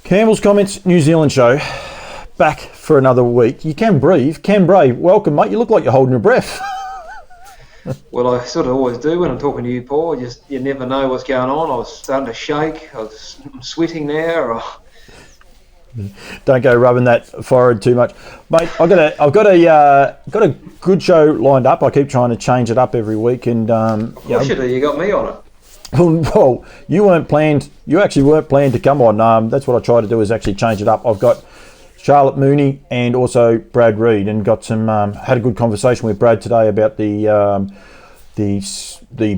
Campbell's Comments New Zealand show, back for another week. You can breathe. Cam Bray, welcome, mate. You look like you're holding your breath. Well, I sort of always do when I'm talking to you, Paul. You never know what's going on. I was starting to shake. I'm sweating now. Don't go rubbing that forehead too much, mate. I've got a good show lined up. I keep trying to change it up every week, and you got me on it. Well, you actually weren't planned to come on. That's what I try to do, is actually change it up. I've got Charlotte Mooney and also Brad Reed, and got some had a good conversation with Brad today about the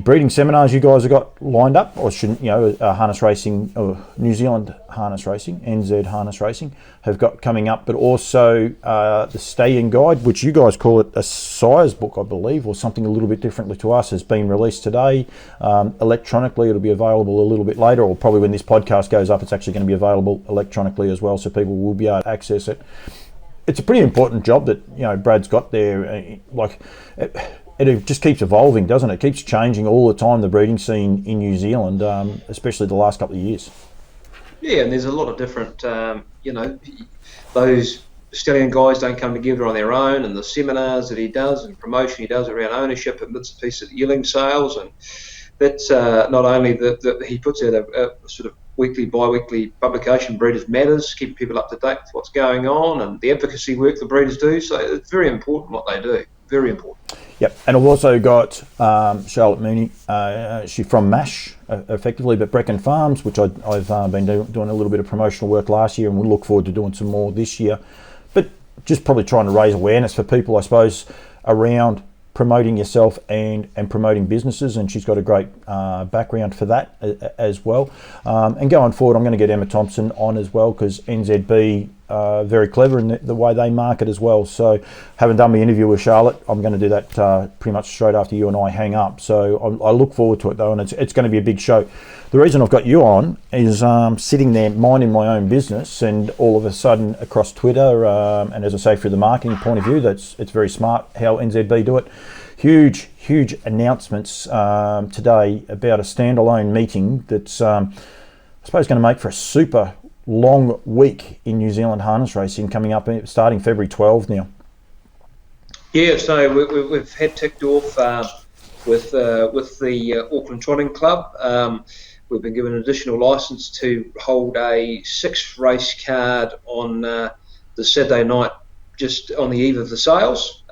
breeding seminars you guys have got lined up, or harness racing, or New Zealand harness racing, NZ harness racing, have got coming up, but also the Stallion Guide, which you guys call it a size book, I believe, or something a little bit differently to us, has been released today. Electronically, it'll be available a little bit later, or probably when this podcast goes up, it's actually going to be available electronically as well, so people will be able to access it. It's a pretty important job that Brad's got there. It just keeps evolving, doesn't it? It keeps changing all the time, the breeding scene in New Zealand, especially the last couple of years. Yeah, and there's a lot of different, those stallion guys don't come together on their own, and the seminars that he does and promotion he does around ownership and bits and pieces of yearling sales, and that's not only that he puts out a sort of weekly, bi-weekly publication, Breeders Matters, keeping people up to date with what's going on, and the advocacy work the breeders do, so it's very important what they do, very important. Yep, and I've also got Charlotte Mooney. She's from MASH, effectively, but Brecon Farms, which I've been doing a little bit of promotional work last year, and we'll look forward to doing some more this year. But just probably trying to raise awareness for people, I suppose, around promoting yourself and promoting businesses, and she's got a great background for that as well. And going forward, I'm going to get Emma Thompson on as well, because NZB very clever in the way they market as well. So having done my interview with Charlotte, I'm going to do that pretty much straight after you and I hang up. So I look forward to it though, and it's going to be a big show. The reason I've got you on is sitting there minding my own business, and all of a sudden across Twitter, and as I say, through the marketing point of view, it's very smart how NZB do it. Huge announcements today about a standalone meeting that's I suppose going to make for a super long week in New Zealand harness racing, coming up starting February 12 now. Yeah, so we've had ticked off with the Auckland Trotting Club. We've been given an additional licence to hold a 6-race card on the Saturday night, just on the eve of the sales,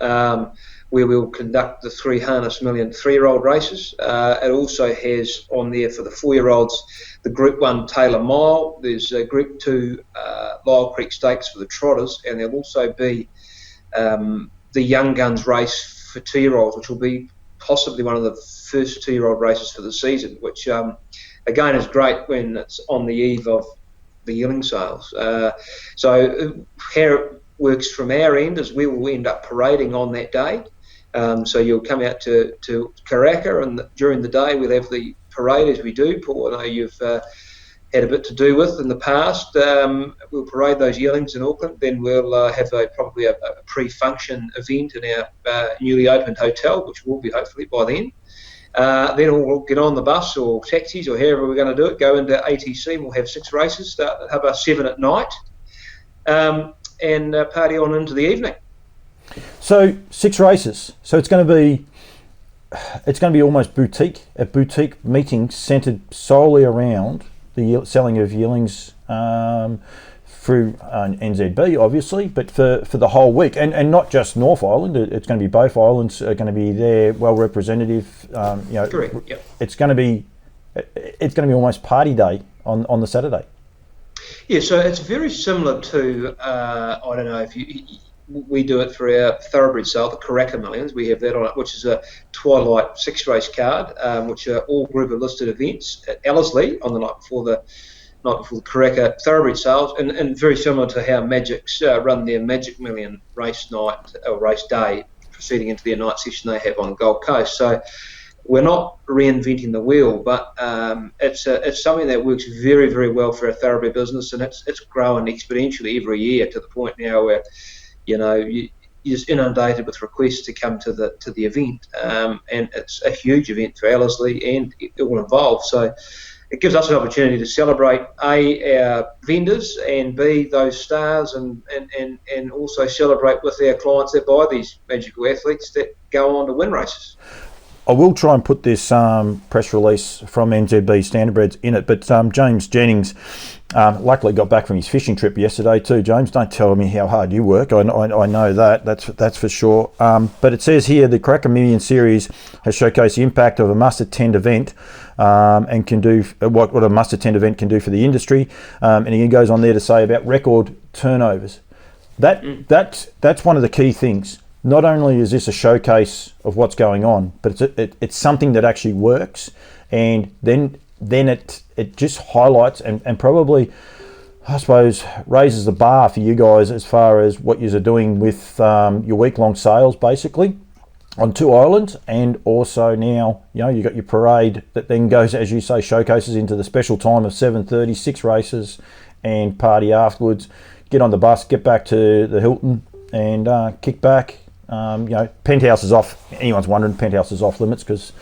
where we'll conduct the 3 Harness Million 3-year-old races. It also has on there for the 4-year-olds the Group 1 Taylor Mile. There's a Group 2 Lyell Creek Stakes for the trotters, and there'll also be the Young Guns race for 2-year-olds, which will be possibly one of the first 2-year-old races for the season, which again is great when it's on the eve of the yearling sales. So how it works from our end is we will end up parading on that day. So you'll come out to Karaka, and during the day we'll have the parade as we do. Paul, I know you've had a bit to do with in the past. We'll parade those yearlings in Auckland, then we'll have probably a pre-function event in our newly opened hotel, which will be hopefully by then. Then we'll get on the bus or taxis or however we're going to do it, go into ATC, and we'll have 6 races, start at 7 at night, and party on into the evening. So 6 races. So it's going to be almost a boutique meeting centred solely around the selling of yearlings through NZB, obviously, but for the whole week, and not just North Island. It's going to be both islands are going to be there, well representative. Correct. Yep. It's going to be almost party day on the Saturday. Yeah, so it's very similar to I don't know if we do it for our thoroughbred sale, the Karaka Millions. We have that on it, which is a twilight 6-race card, which are all group of listed events at Ellerslie on the night before the Karaka thoroughbred sales, and very similar to how Magic's run their Magic Million race night or race day, proceeding into their night session they have on the Gold Coast. So we're not reinventing the wheel, but it's something that works very, very well for our thoroughbred business, and it's growing exponentially every year to the point now where you're just inundated with requests to come to the event, and it's a huge event for Ellerslie and all involved. So it gives us an opportunity to celebrate A, our vendors, and B, those stars, and also celebrate with our clients that buy these magical athletes that go on to win races. I will try and put this press release from NZB Standardbreds in it, but James Jennings luckily got back from his fishing trip yesterday too. James, don't tell me how hard you work. I know that. That's for sure. But it says here the Cracker Million Series has showcased the impact of a must-attend event and can do what a must-attend event can do for the industry. And he goes on there to say about record turnovers. That's one of the key things. Not only is this a showcase of what's going on, but it's something that actually works, and then it just highlights and probably, I suppose, raises the bar for you guys as far as what you are doing with your week-long sales, basically, on 2 islands, and also now, you got your parade that then goes, as you say, showcases into the special time of 7:30, 6 races, and party afterwards. Get on the bus, get back to the Hilton, and kick back. Penthouse is off. Anyone's wondering, Penthouse is off limits because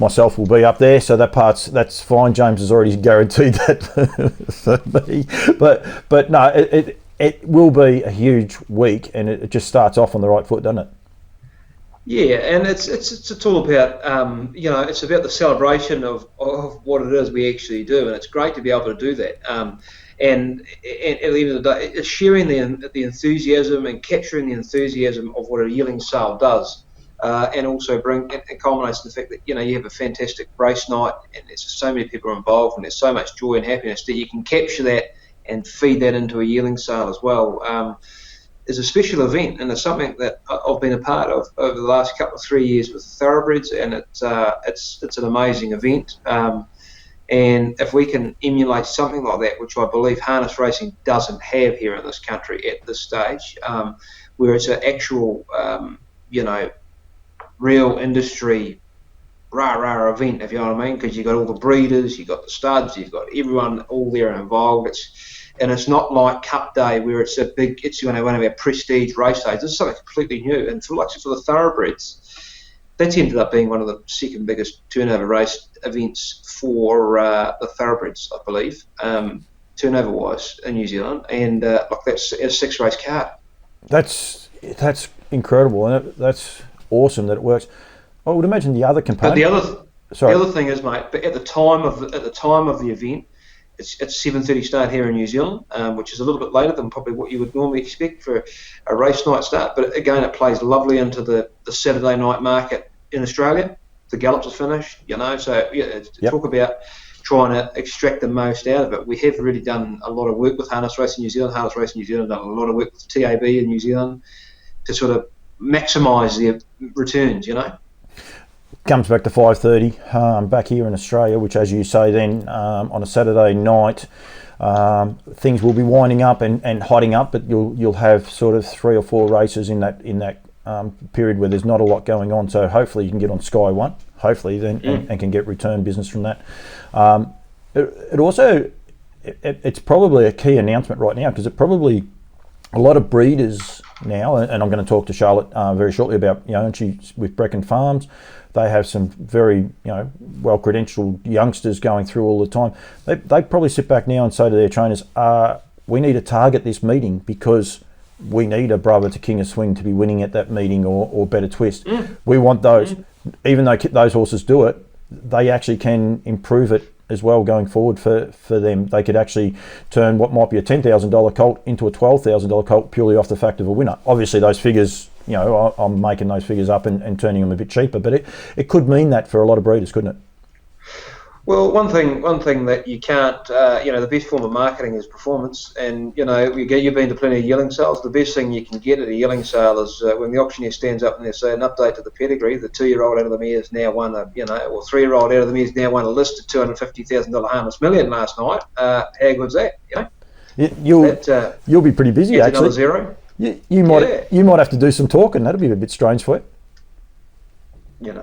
myself will be up there, so that's fine. James has already guaranteed that for me. But no, it will be a huge week, and it just starts off on the right foot, doesn't it? Yeah, and it's all about it's about the celebration of what it is we actually do, and it's great to be able to do that. And at the end of the day, it's sharing the enthusiasm and capturing the enthusiasm of what a yearling sale does, and also it culminates in the fact that you have a fantastic race night, and there's so many people involved, and there's so much joy and happiness that you can capture that and feed that into a yearling sale as well. It's a special event, and it's something that I've been a part of over the last couple of 3 years with the Thoroughbreds, and it's an amazing event. And if we can emulate something like that, which I believe harness racing doesn't have here in this country at this stage, where it's an actual, real industry rah-rah event, if you know what I mean, because you've got all the breeders, you've got the studs, you've got everyone all there involved. It's not like Cup Day where it's one of our prestige race days. This is something completely new. And for the Thoroughbreds, that's ended up being one of the second biggest turnover race events for the Thoroughbreds, I believe, turnover-wise in New Zealand. And that's a 6-race card. That's incredible, and that's awesome that it works. I would imagine the other component. But the other thing is, mate, but at the time of the event, it's 7:30 start here in New Zealand, which is a little bit later than probably what you would normally expect for a race night start. But again, it plays lovely into the Saturday night market in Australia. The gallops are finished, So talk about trying to extract the most out of it. We have really done a lot of work with Harness Racing New Zealand. Harness Racing New Zealand done a lot of work with TAB in New Zealand to sort of maximise their returns, Comes back to 5:30 back here in Australia, which, as you say, then on a Saturday night, things will be winding up and hotting up, but you'll have sort of 3 or 4 races in that period where there's not a lot going on. So hopefully you can get on Sky One, hopefully then, and can get return business from that. It's probably a key announcement right now, because it probably a lot of breeders now, and I'm going to talk to Charlotte very shortly about, and she's with Brecon Farms. They have some very, well-credentialed youngsters going through all the time. They probably sit back now and say to their trainers, we need to target this meeting because we need a brother to King of Swing to be winning at that meeting, or Better Twist. We want those. Even though those horses do it, they actually can improve it as well going forward for them. They could actually turn what might be a $10,000 colt into a $12,000 colt purely off the fact of a winner. Obviously, those figures, I'm making those figures up and turning them a bit cheaper, but it could mean that for a lot of breeders, couldn't it? Well, one thing that you can't, the best form of marketing is performance, and you've been to plenty of yearling sales. The best thing you can get at a yearling sale is when the auctioneer stands up and they say an update to the pedigree. The 2-year-old out of the mare's now won or 3-year-old out of the mare's now won a listed $250,000 Harness Million last night. How good's that? You'll be pretty busy actually. Another zero. You might have to do some talking. That'd be a bit strange for you.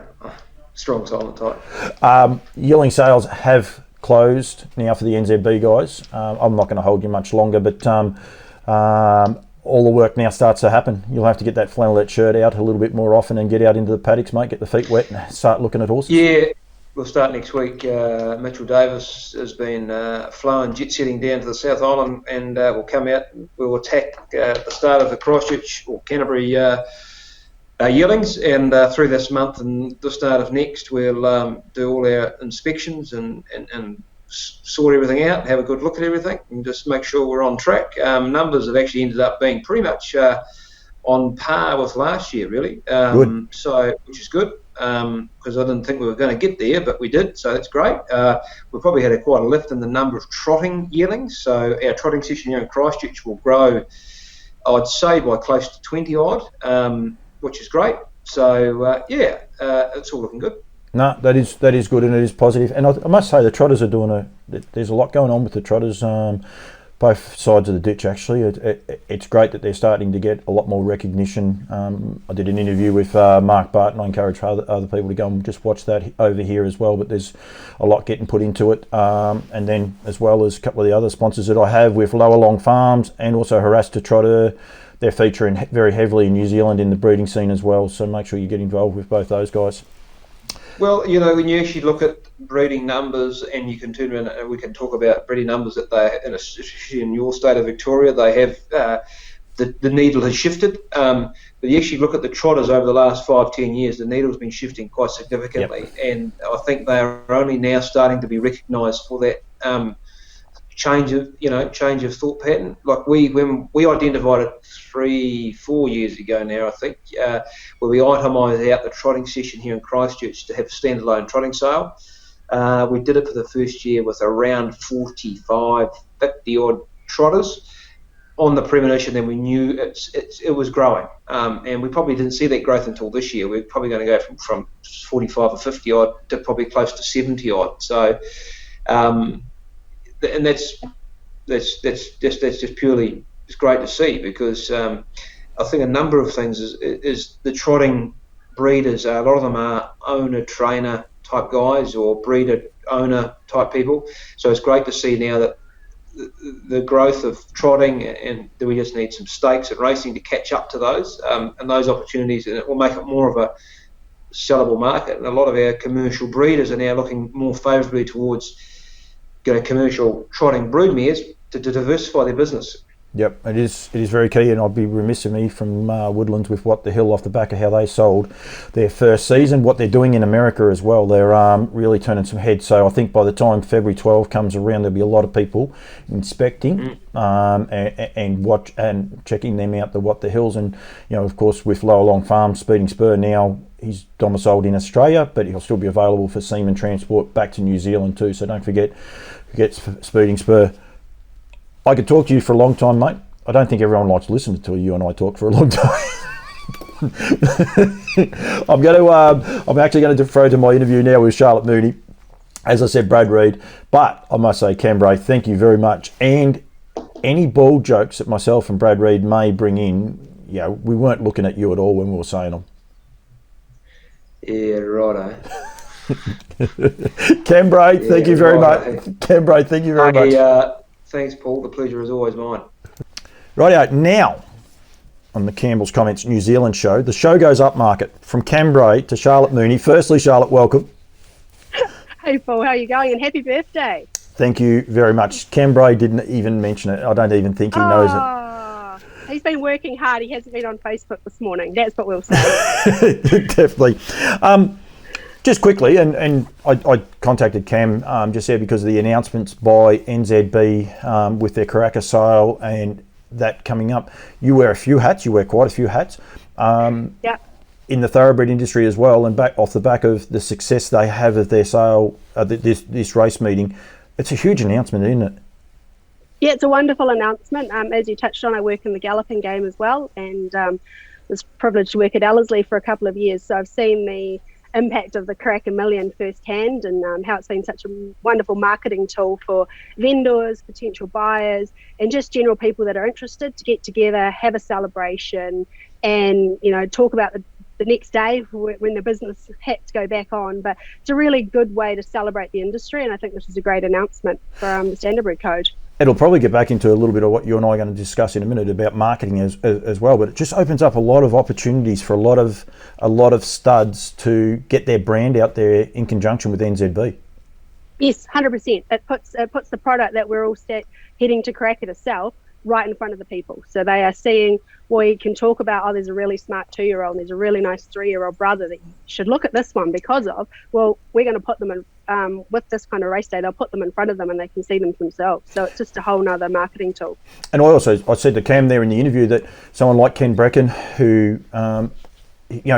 Strong silent type. Yearling sales have closed now for the NZB guys. I'm not going to hold you much longer, but all the work now starts to happen. You'll have to get that flannelette shirt out a little bit more often and get out into the paddocks, mate, get the feet wet and start looking at horses. Yeah, we'll start next week. Mitchell Davis has been flown jet setting down to the South Island, and we'll come out. We'll attack the start of the Christchurch or Canterbury yearlings, and through this month and the start of next, we'll do all our inspections and sort everything out, have a good look at everything, and just make sure we're on track. Numbers have actually ended up being pretty much on par with last year, really. So, which is good, because I didn't think we were going to get there, but we did, so that's great. We probably had quite a lift in the number of trotting yearlings, so our trotting session here in Christchurch will grow, I'd say, by close to 20 odd, which is great. So, it's all looking good. No, that is good, and it is positive. And I must say the trotters are there's a lot going on with the trotters, both sides of the ditch actually. It's great that they're starting to get a lot more recognition. I did an interview with Mark Barton. I encourage other people to go and just watch that over here as well, but there's a lot getting put into it. And then as well as a couple of the other sponsors that I have with Lower Long Farms and also Harasta Trotter, they're featuring very heavily in New Zealand in the breeding scene as well, so make sure you get involved with both those guys. Well, when you actually look at breeding numbers, and you can turn around and we can talk about breeding numbers that especially in your state of Victoria, they have the needle has shifted. But you actually look at the trotters over the last 5-10 years, the needle's been shifting quite significantly, Yep. And I think they are only now starting to be recognised for that change of thought pattern. Like when we identified it 3-4 years ago now, I think, where we itemised out the trotting session here in Christchurch to have a standalone trotting sale. We did it for the first year with around 45, 50 odd trotters on the premonition, and we knew it was growing. And we probably didn't see that growth until this year. We're probably going to go from 45 or 50 odd to probably close to 70 odd. So, and that's just purely, it's great to see, because I think a number of things is the trotting breeders. A lot of them are owner trainer type guys or breeder owner type people. So it's great to see now that the growth of trotting, and we just need some stakes and racing to catch up to those and those opportunities, and it will make it more of a sellable market. And a lot of our commercial breeders are now looking more favourably towards commercial trotting broodmares to diversify their business. Yep, it is very key, and I'd be remiss of me from Woodlands with What the Hill off the back of how they sold their first season, what they're doing in America as well. They're really turning some heads. So I think by the time February 12 comes around, there'll be a lot of people inspecting and watch and checking them out, the What the Hills. And of course, with Lower Long Farm, Speeding Spur now, he's domiciled in Australia, but he'll still be available for semen transport back to New Zealand too. So don't forget Speeding Spur. I could talk to you for a long time, mate. I don't think everyone likes to listen to you and I talk for a long time. I'm actually going to throw to my interview now with Charlotte Mooney. As I said, Brad Reid. But I must say, Cambray, thank you very much. And any bald jokes that myself and Brad Reid may bring in, we weren't looking at you at all when we were saying them. Yeah, righto. Cambray, thank you very much. Cambray, thank you very much. Thanks, Paul. The pleasure is always mine. Rightio, now on the Campbells Comments New Zealand show, the show goes up market from Cambray to Charlotte Mooney. Firstly, Charlotte, welcome. Hey, Paul, how are you going? And happy birthday. Thank you very much. Cambray didn't even mention it. I don't even think he knows it. He's been working hard. He hasn't been on Facebook this morning. That's what we'll say. Definitely. Just quickly, and I contacted Cam just there because of the announcements by NZB with their Karaka sale and that coming up. You wear a few hats. You wear quite a few hats. Yeah. In the thoroughbred industry as well, and off the back of the success they have of their sale, this race meeting, it's a huge announcement, isn't it? Yeah, it's a wonderful announcement. As you touched on, I work in the galloping game as well, and was privileged to work at Ellerslie for a couple of years. So I've seen the impact of the Karaka Million firsthand, and how it's been such a wonderful marketing tool for vendors, potential buyers, and just general people that are interested to get together, have a celebration, and talk about the next day when the business hats go back on. But it's a really good way to celebrate the industry, and I think this is a great announcement from the Standardbred Code. It'll probably get back into a little bit of what you and I are going to discuss in a minute about marketing as well, but it just opens up a lot of opportunities for a lot of studs to get their brand out there in conjunction with NZB. Yes, 100%. It puts the product that we're all heading to Cracker to sell right in front of the people. So they are seeing, we can talk about, oh, there's a really smart 2-year-old and there's a really nice 3-year-old brother that you should look at this one because of. Well, we're going to put them in, with this kind of race day, they'll put them in front of them and they can see them for themselves. So it's just a whole nother marketing tool. And I said to Cam there in the interview that someone like Ken Brecken, who,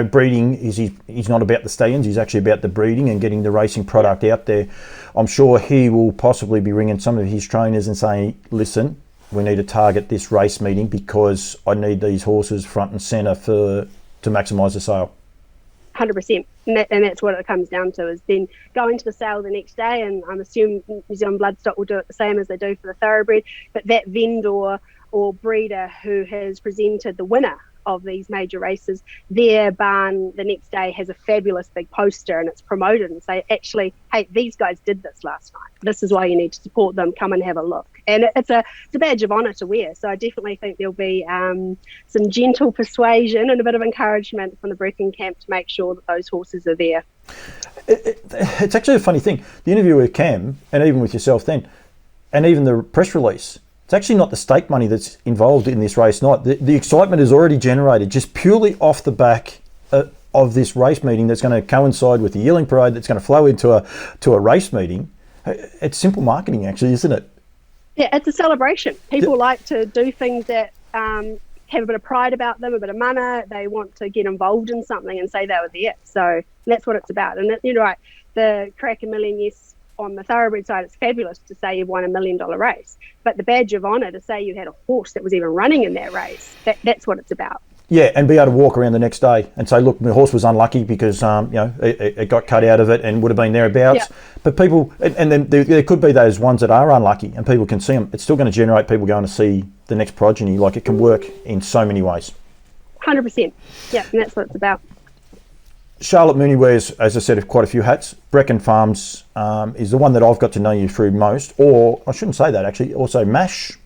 breeding he's not about the stallions, he's actually about the breeding and getting the racing product out there. I'm sure he will possibly be ringing some of his trainers and saying, listen, we need to target this race meeting because I need these horses front and centre to maximise the sale. 100%. And that's what it comes down to, is then going to the sale the next day, and I'm assuming New Zealand Bloodstock will do it the same as they do for the thoroughbred, but that vendor or breeder who has presented the winner of these major races, their barn the next day has a fabulous big poster and it's promoted and say, actually, hey, these guys did this last night. This is why you need to support them. Come and have a look. And it's a badge of honour to wear. So I definitely think there'll be some gentle persuasion and a bit of encouragement from the Brecken camp to make sure that those horses are there. It's actually a funny thing. The interview with Cam, and even with yourself then, and even the press release, it's actually not the stake money that's involved in this race night. The excitement is already generated just purely off the back of this race meeting that's going to coincide with the yearling parade that's going to flow into a race meeting. It's simple marketing, actually, isn't it? Yeah, it's a celebration. People like to do things that have a bit of pride about them, a bit of mana. They want to get involved in something and say they were there. So that's what it's about. And you're right, the Crack a Million, yes, on the thoroughbred side, it's fabulous to say you've won $1 million race, but the badge of honour to say you had a horse that was even running in that race, that's what it's about. Yeah, and be able to walk around the next day and say, look, my horse was unlucky because it got cut out of it and would have been thereabouts. Yeah. But people, and then there could be those ones that are unlucky and people can see them. It's still going to generate people going to see the next progeny. Like, it can work in so many ways. 100%. Yeah, and that's what it's about. Charlotte Mooney wears, as I said, quite a few hats. Brecken Farms is the one that I've got to know you through most, or I shouldn't say that actually, also MASH,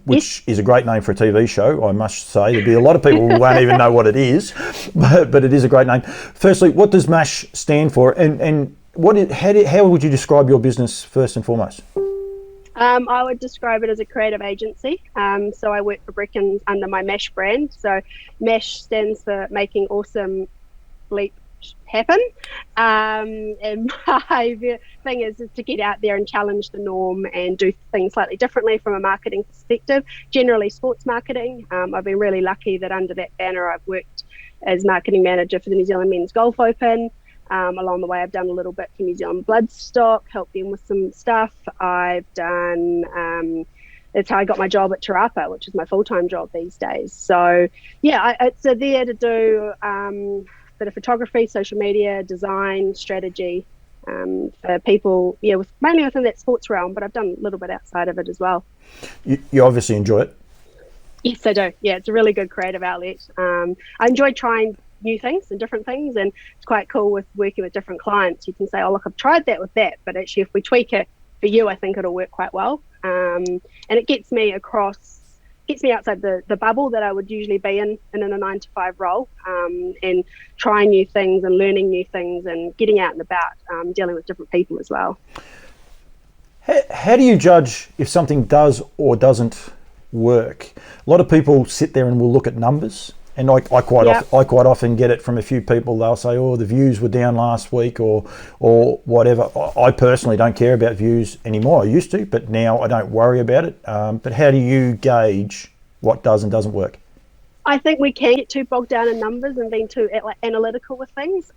which is a great name for a TV show, I must say. There'll be a lot of people who won't even know what it is, but it is a great name. Firstly, what does MASH stand for, and how would you describe your business first and foremost? I would describe it as a creative agency. So I work for Brecken under my MASH brand. So MASH stands for Making Awesome Bleep Happen. And my thing is to get out there and challenge the norm and do things slightly differently from a marketing perspective, generally sports marketing. I've been really lucky that under that banner I've worked as marketing manager for the New Zealand Men's Golf Open. Along the way, I've done a little bit for New Zealand Bloodstock, helped them with some stuff. I've done, that's how I got my job at Te Rapa, which is my full-time job these days. So yeah, it's there to do a bit of photography, social media, design, strategy, for people, mainly within that sports realm, but I've done a little bit outside of it as well. You obviously enjoy it. Yes, I do. Yeah, it's a really good creative outlet. I enjoy trying new things and different things, and it's quite cool with working with different clients. You can say, oh look, I've tried that with that, but actually if we tweak it for you, I think it'll work quite well. And it gets me outside the bubble that I would usually be in a 9-to-5 role, and trying new things and learning new things and getting out and about, dealing with different people as well. How do you judge if something does or doesn't work? A lot of people sit there and will look at numbers. And I quite often get it from a few people. They'll say, oh, the views were down last week or whatever. I personally don't care about views anymore. I used to, but now I don't worry about it. But how do you gauge what does and doesn't work? I think we can get too bogged down in numbers and being too analytical with things.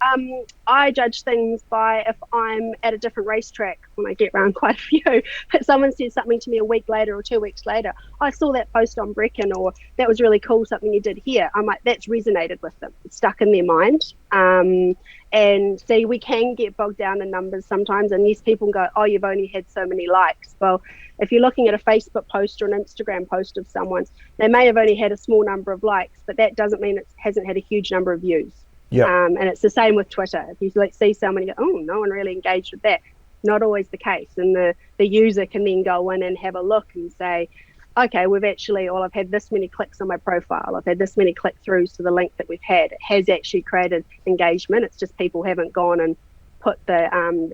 I judge things by if I'm at a different racetrack when I get around quite a few. But someone says something to me a week later or 2 weeks later, I saw that post on Brecken, or that was really cool, something you did here. I'm like, that's resonated with them. It's stuck in their mind. And see, we can get bogged down in numbers sometimes, and yes, people go, oh, you've only had so many likes. Well, if you're looking at a Facebook post or an Instagram post of someone's, they may have only had a small number of likes, but that doesn't mean it hasn't had a huge number of views. Yeah. And it's the same with Twitter. If you see someone and you go, oh, no one really engaged with that, not always the case. And the user can then go in and have a look and say, okay, I've had this many clicks on my profile. I've had this many click-throughs to the link that we've had. It has actually created engagement. It's just people haven't gone and put the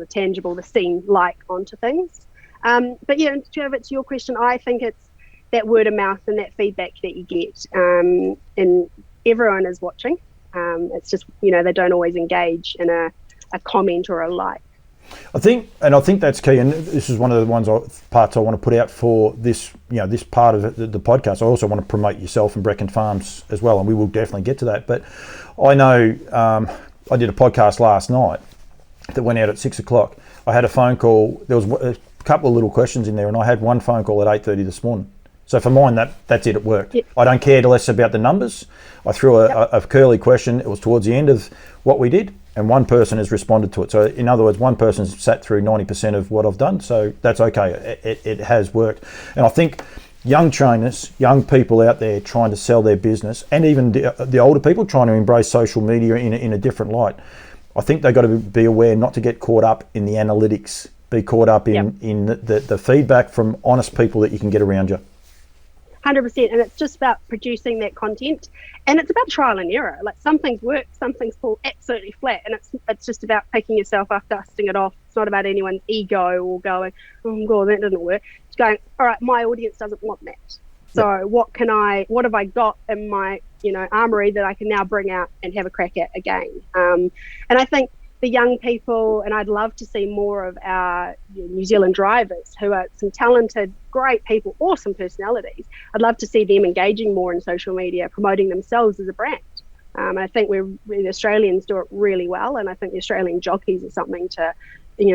tangible, the seen like onto things. But yeah, to your question, I think it's that word of mouth and that feedback that you get, and everyone is watching. It's just, they don't always engage in a comment or a like. I think that's key, and this is one of the parts I want to put out for this, this part of the podcast. I also want to promote yourself and Brecon Farms as well, and we will definitely get to that. But I know I did a podcast last night that went out at 6:00. I had a phone call. There was a couple of little questions in there, and I had one phone call at 8:30 this morning. So for mine, that's it. It worked. Yep. I don't care less about the numbers. I threw a curly question. It was towards the end of what we did, and one person has responded to it. So in other words, one person's sat through 90% of what I've done. So that's okay. It has worked. And I think young trainers, young people out there trying to sell their business, and even the older people trying to embrace social media in a different light, I think they've got to be aware not to get caught up in the analytics, be caught up in the feedback from honest people that you can get around you. 100%, and it's just about producing that content, and it's about trial and error. Like, some things work, some things fall absolutely flat, and it's just about picking yourself up, dusting it off. It's not about anyone's ego or going, oh god, that didn't work. It's going, all right, my audience doesn't want that, so what have I got in my armory that I can now bring out and have a crack at again. And I think the young people, and I'd love to see more of our New Zealand drivers who are some talented, great people, awesome personalities. I'd love to see them engaging more in social media, promoting themselves as a brand. And I think the Australians do it really well, and I think the Australian jockeys are something to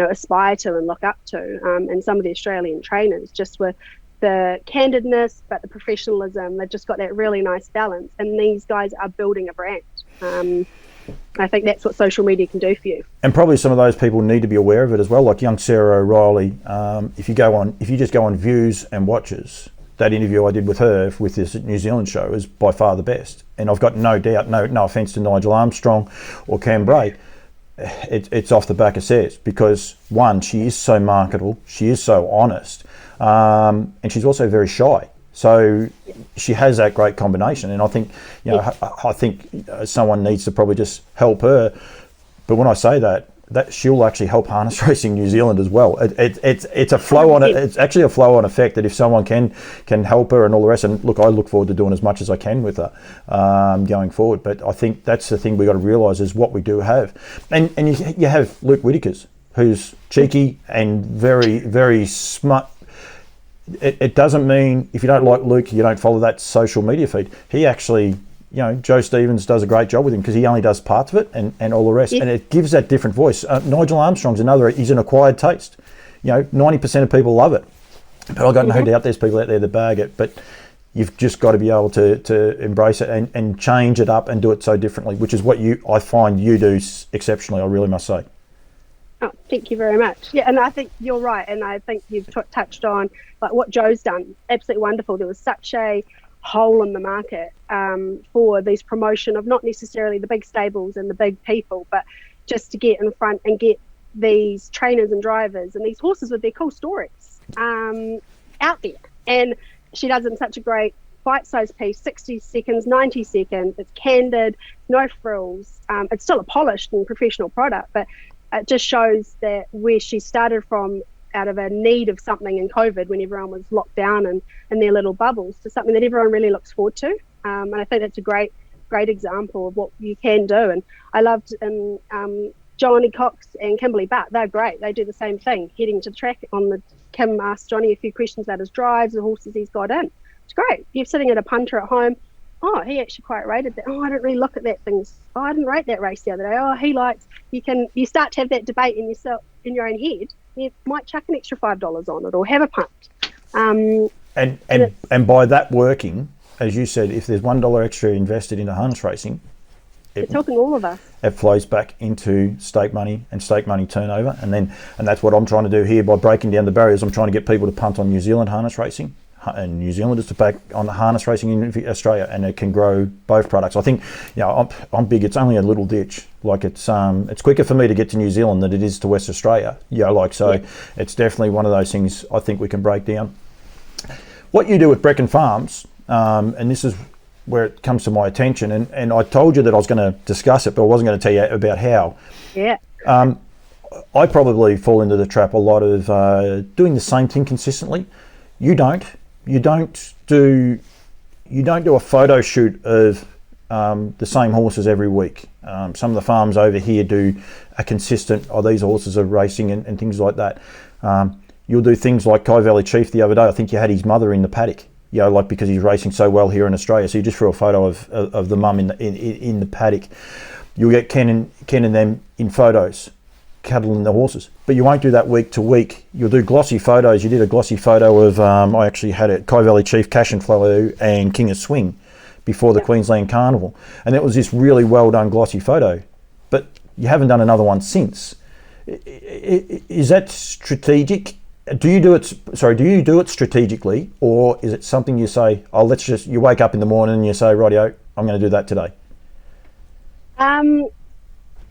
aspire to and look up to. And some of the Australian trainers, just with the candidness but the professionalism, they've just got that really nice balance, and these guys are building a brand. I think that's what social media can do for you. And probably some of those people need to be aware of it as well. Like young Sarah O'Reilly, if you just go on views and watches, that interview I did with her with this New Zealand show is by far the best. And I've got no doubt, no offence to Nigel Armstrong or Cam Bray, it's off the back of Sarah's, because one, she is so marketable, she is so honest, and she's also very shy. So she has that great combination, and I think, someone needs to probably just help her. But when I say that she'll actually help harness racing New Zealand as well. It's a flow on it. It's actually a flow on effect that if someone can help her and all the rest. And look, I look forward to doing as much as I can with her going forward. But I think that's the thing we got to realise is what we do have, and you have Luke Whitakers, who's cheeky and very, very smart. It doesn't mean if you don't like Luke, you don't follow that social media feed. He actually, Joe Stevens does a great job with him because he only does parts of it and all the rest. Yeah. And it gives that different voice. Nigel Armstrong's he's an acquired taste. 90% of people love it. But I've got no doubt there's people out there that bag it. But you've just got to be able to embrace it and change it up and do it so differently, which is what I find you do exceptionally, I really must say. Oh, thank you very much. Yeah, and I think you're right, and I think you've touched on what Joe's done. Absolutely wonderful. There was such a hole in the market for this promotion of not necessarily the big stables and the big people, but just to get in front and get these trainers and drivers and these horses with their cool stories out there. And she does it in such a great bite-sized piece, 60 seconds, 90 seconds. It's candid, no frills. It's still a polished and professional product, but it just shows that where she started from, out of a need of something in COVID when everyone was locked down and in their little bubbles, to something that everyone really looks forward to. And I think that's a great example of what you can do. And I loved Johnny Cox and Kimberly Butt. They're great. They do the same thing, heading to the track on the Kim asked Johnny a few questions about his drives, the horses he's got in. It's great. You're sitting at a punter at home. Oh, he actually quite rated that. Oh, I didn't really look at that thing. Oh, I didn't rate that race the other day. Oh, he likes. You start to have that debate in your own head. You might chuck an extra $5 on it or have a punt. And by that working, as you said, if there's $1 extra invested into harness racing, it's helping all of us. It flows back into stake money and stake money turnover, and that's what I'm trying to do here by breaking down the barriers. I'm trying to get people to punt on New Zealand harness racing, in New Zealand, it's back on the harness racing in Australia, and it can grow both products. I think, I'm big. It's only a little ditch. Like it's quicker for me to get to New Zealand than it is to West Australia. It's definitely one of those things I think we can break down. What you do with Brecon Farms, and this is where it comes to my attention, and I told you that I was going to discuss it, but I wasn't going to tell you about how. Yeah. I probably fall into the trap a lot of doing the same thing consistently. You don't do a photo shoot of the same horses every week. Some of the farms over here do a consistent, these horses are racing and things like that. You'll do things like Kai Valley Chief the other day. I think you had his mother in the paddock, because he's racing so well here in Australia. So you just threw a photo of the mum in the paddock. You'll get Ken and them in photos, cuddling the horses, but you won't do that week to week. You'll do glossy photos. You did a glossy photo of I actually had it Kai Valley Chief, Cash and Flow and King of Swing before the Queensland Carnival, and it was this really well done glossy photo, but you haven't done another one since. Is that strategic? Do you do it strategically, or is it something you say, you wake up in the morning and you say, rightio, I'm going to do that today?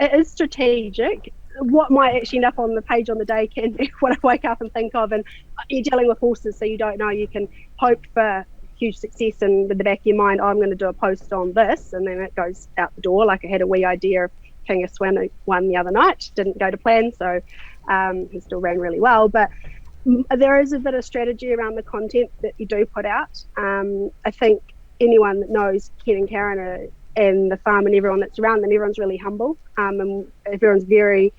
It is strategic. What might actually end up on the page on the day can be what I wake up and think of, and you're dealing with horses, so you don't know. You can hope for huge success, and in the back of your mind, I'm going to do a post on this, and then it goes out the door. Like I had a wee idea of King of Swing, who won the other night, didn't go to plan, so he still ran really well. But there is a bit of strategy around the content that you do put out. I think anyone that knows Ken and Karen and the farm and everyone that's around them, everyone's really humble, and everyone's very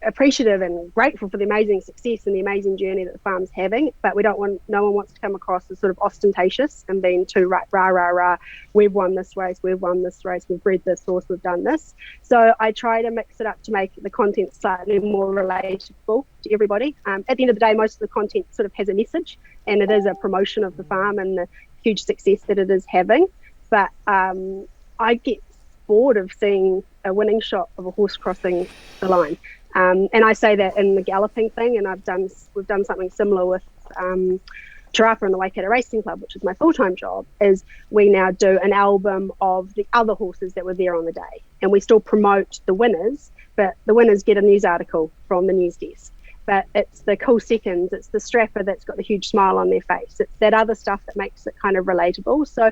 appreciative and grateful for the amazing success and the amazing journey that the farm's having. But no one wants to come across as sort of ostentatious and being too rah, we've won this race, we've bred this horse, we've done this. So I try to mix it up to make the content slightly more relatable to everybody. At the end of the day, most of the content sort of has a message, and it is a promotion of the farm and the huge success that it is having. But I get bored of seeing a winning shot of a horse crossing the line. And I say that in the galloping thing, and we've done something similar with Giraffe and the Waikato Racing Club, which is my full-time job, is we now do an album of the other horses that were there on the day. And we still promote the winners, but the winners get a news article from the news desk. But it's the cool seconds, it's the strapper that's got the huge smile on their face. It's that other stuff that makes it kind of relatable. So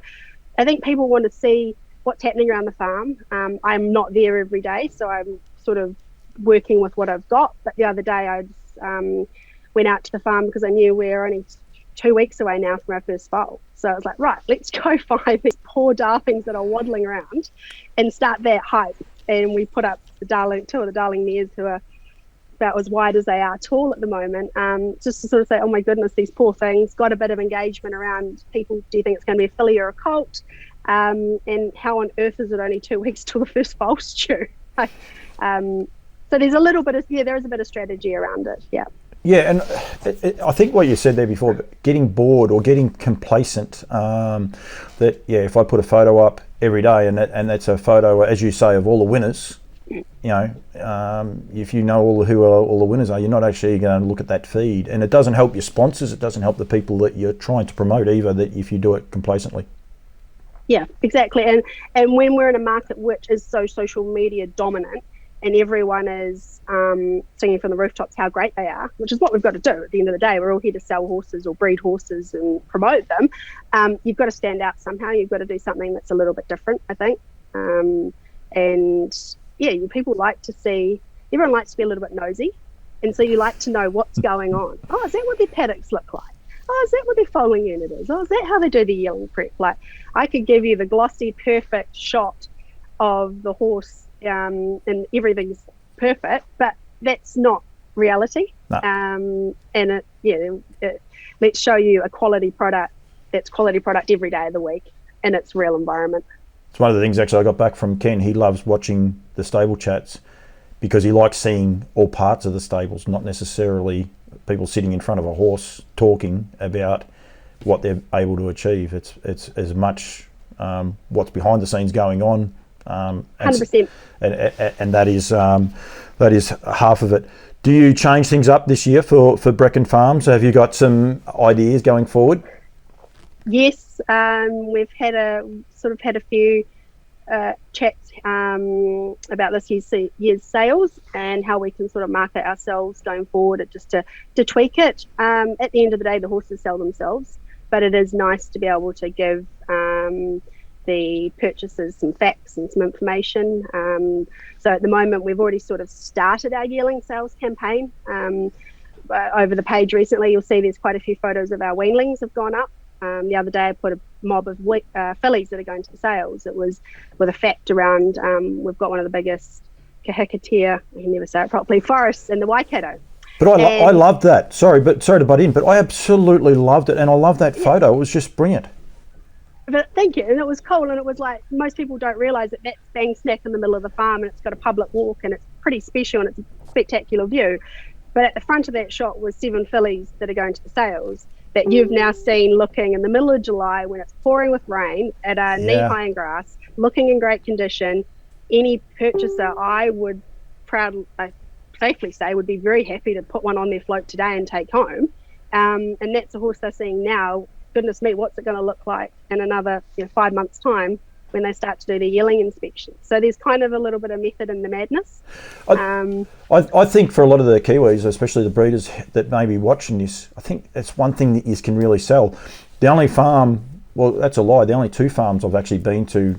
I think people want to see what's happening around the farm. I'm not there every day, so I'm sort of working with what I've got. But the other day I just, went out to the farm because I knew we're only 2 weeks away now from our first foal. So I was like, right, let's go find these poor darlings that are waddling around and start that hype. And we put up two of the darling mares who are about as wide as they are tall at the moment, just to sort of say, oh my goodness, these poor things. Got a bit of engagement around people. Do you think it's going to be a filly or a colt? And how on earth is it only 2 weeks till the first foal's due? So there's there is a bit of strategy around it. Yeah, and I think what you said there before, getting bored or getting complacent, if I put a photo up every day and that's a photo, as you say, of all the winners, if you know who all the winners are, you're not actually going to look at that feed, and it doesn't help your sponsors, it doesn't help the people that you're trying to promote either, that if you do it complacently. Yeah, exactly. And when we're in a market which is so social media dominant, and everyone is singing from the rooftops how great they are, which is what we've got to do at the end of the day. We're all here to sell horses or breed horses and promote them. You've got to stand out somehow. You've got to do something that's a little bit different, I think. People like to see, everyone likes to be a little bit nosy. And so you like to know what's going on. Oh, is that what their paddocks look like? Oh, is that what their foaling unit is? Oh, is that how they do the yearling prep? Like, I could give you the glossy, perfect shot of the horse, and everything's perfect, but that's not reality. No. Let's show you a quality product that's quality product every day of the week in its real environment. It's one of the things actually I got back from Ken. He loves watching the stable chats because he likes seeing all parts of the stables, not necessarily people sitting in front of a horse talking about what they're able to achieve. It's as much what's behind the scenes going on. 100%. And that is half of it. Do you change things up this year for Brecon Farms? Have you got some ideas going forward? Yes, we've had a few chats about this year's sales and how we can sort of market ourselves going forward, just to tweak it. At the end of the day, the horses sell themselves, but it is nice to be able to give the purchasers some facts and some information. So at the moment, we've already sort of started our yearling sales campaign. Over the page recently, you'll see there's quite a few photos of our weanlings have gone up. The other day I put a mob of fillies that are going to the sales. It was with a fact around we've got one of the biggest kahikatea, I can never say it properly, forests in the Waikato. But I loved that. Sorry to butt in, but I absolutely loved it, and I love that photo. It was just brilliant. But thank you. And it was cool, and it was like, most people don't realise that that's bang smack in the middle of the farm, and it's got a public walk, and it's pretty special, and it's a spectacular view. But at the front of that shot was 7 fillies that are going to the sales that you've now seen looking in the middle of July when it's pouring with rain at a knee-high in grass, looking in great condition. Any purchaser, I would safely say, would be very happy to put one on their float today and take home. And that's a horse they're seeing now. Goodness me, what's it going to look like in another 5 months' time when they start to do their yearling inspection? So there's kind of a little bit of method in the madness. I think for a lot of the Kiwis, especially the breeders that may be watching this, I think that's one thing that you can really sell. The only farm, well, that's a lie, the only 2 farms I've actually been to